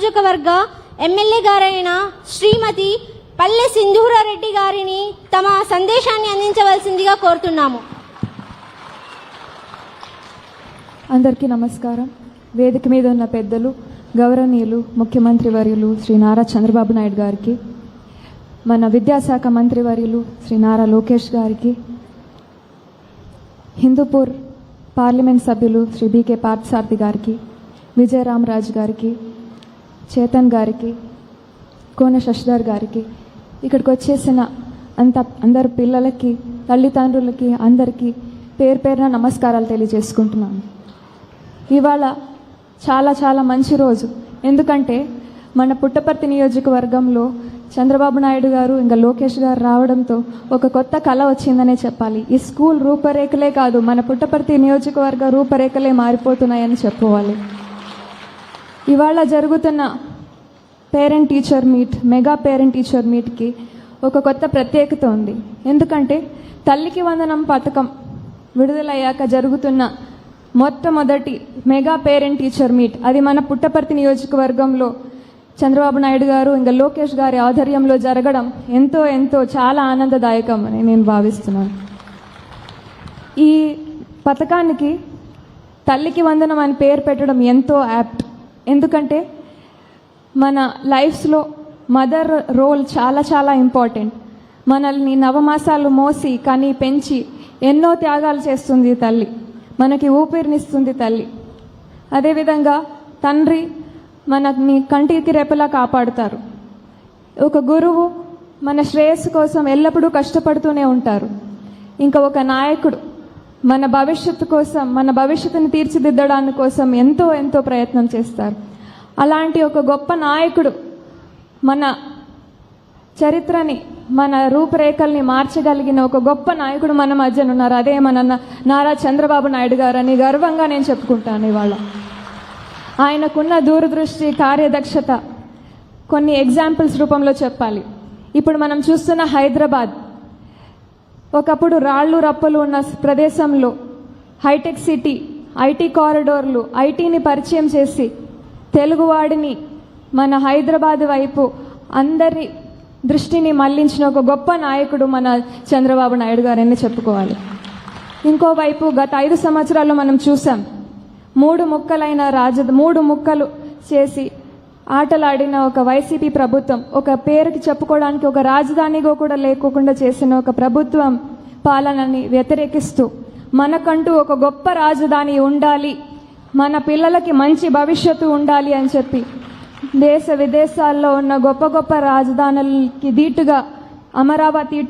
నియోజకవర్గ ఎమ్మెల్యే గారైన శ్రీమతి పల్లె సింధూరారెడ్డి గారిని తమ సందేశాన్ని అందించవలసిందిగా కోరుతున్నాము. అందరికీ నమస్కారం. వేదిక మీద ఉన్న పెద్దలు, గౌరవనీయులు ముఖ్యమంత్రి వర్యులు శ్రీ నారా చంద్రబాబు నాయుడు గారికి, మన విద్యాశాఖ మంత్రి వర్యులు శ్రీ నారా లోకేష్ గారికి, హిందూపూర్ పార్లమెంట్ సభ్యులు శ్రీ బీకే పార్థసారథి గారికి, విజయరామరాజు గారికి, చేతన్ గారికి, కోన శశిధర్ గారికి, ఇక్కడికి వచ్చేసిన అందరు పిల్లలకి, తల్లిదండ్రులకి, అందరికీ పేరు పేరున నమస్కారాలు తెలియజేసుకుంటున్నాను. ఇవాళ చాలా చాలా మంచి రోజు. ఎందుకంటే మన పుట్టపర్తి నియోజకవర్గంలో చంద్రబాబు నాయుడు గారు ఇంకా లోకేష్ గారు రావడంతో ఒక కొత్త కళ వచ్చిందనే చెప్పాలి. ఈ స్కూల్ రూపురేఖలే కాదు, మన పుట్టపర్తి నియోజకవర్గ రూపురేఖలే మారిపోతున్నాయని చెప్పుకోవాలి. ఇవాళ జరుగుతున్న parent teacher meet, mega parent teacher మీట్కి ఒక కొత్త ప్రత్యేకత ఉంది. ఎందుకంటే తల్లికి వందనం పథకం విడుదలయ్యాక జరుగుతున్న మొట్టమొదటి మెగా పేరెంట్ టీచర్ మీట్, అది మన పుట్టపర్తి నియోజకవర్గంలో చంద్రబాబు నాయుడు గారు ఇంకా లోకేష్ గారి ఆధ్వర్యంలో జరగడం ఎంతో ఎంతో చాలా ఆనందదాయకం అని నేను భావిస్తున్నాను. ఈ పథకానికి తల్లికి వందనం అని పేరు పెట్టడం ఎంతో యాప్ట్. ఎందుకంటే మన లైఫ్స్లో మదర్ రోల్ చాలా చాలా ఇంపార్టెంట్. మనల్ని నవమాసాలు మోసి కని పెంచి ఎన్నో త్యాగాలు చేస్తుంది తల్లి, మనకి ఊపిరినిస్తుంది తల్లి. అదేవిధంగా తండ్రి మనని కంటికి రెప్పలా కాపాడుతారు. ఒక గురువు మన శ్రేయస్సు కోసం ఎల్లప్పుడూ కష్టపడుతూనే ఉంటారు. ఇంకా ఒక నాయకుడు మన భవిష్యత్తు కోసం, మన భవిష్యత్తుని తీర్చిదిద్దడానికి కోసం ఎంతో ఎంతో ప్రయత్నం చేస్తారు. అలాంటి ఒక గొప్ప నాయకుడు మన చరిత్రని, మన రూపురేఖల్ని మార్చగలిగిన ఒక గొప్ప నాయకుడు మన మధ్యన ఉన్నారు. అదే మన నారా చంద్రబాబు నాయుడు గారు అని గర్వంగా నేను చెప్పుకుంటాను. ఇవాళ ఆయనకున్న దూరదృష్టి, కార్యదక్షత కొన్ని ఎగ్జాంపుల్స్ రూపంలో చెప్పాలి. ఇప్పుడు మనం చూస్తున్న హైదరాబాద్ ఒకప్పుడు రాళ్ళు రప్పలు ఉన్న ప్రదేశంలో హైటెక్ సిటీ, ఐటీ కారిడోర్లు, ఐటీని పరిచయం చేసి తెలుగువాడిని మన హైదరాబాద్ వైపు అందరి దృష్టిని మళ్లించిన ఒక గొప్ప నాయకుడు మన చంద్రబాబు నాయుడు గారని చెప్పుకోవాలి. ఇంకోవైపు గత 5 సంవత్సరాల్లో మనం చూసాం, 3 ముక్కలు చేసి ఆటలాడిన ఒక వైసీపీ ప్రభుత్వం, ఒక పేరుకి చెప్పుకోవడానికి ఒక రాజధానిగా కూడా లేకోకుండా చేసిన ఒక ప్రభుత్వం పాలనని వ్యతిరేకిస్తూ మనకంటూ ఒక గొప్ప రాజధాని ఉండాలి, మన పిల్లలకి మంచి భవిష్యత్తు ఉండాలి అని చెప్పి దేశ విదేశాల్లో ఉన్న గొప్ప గొప్ప రాజధానులకి ధీటుగా అమరావతి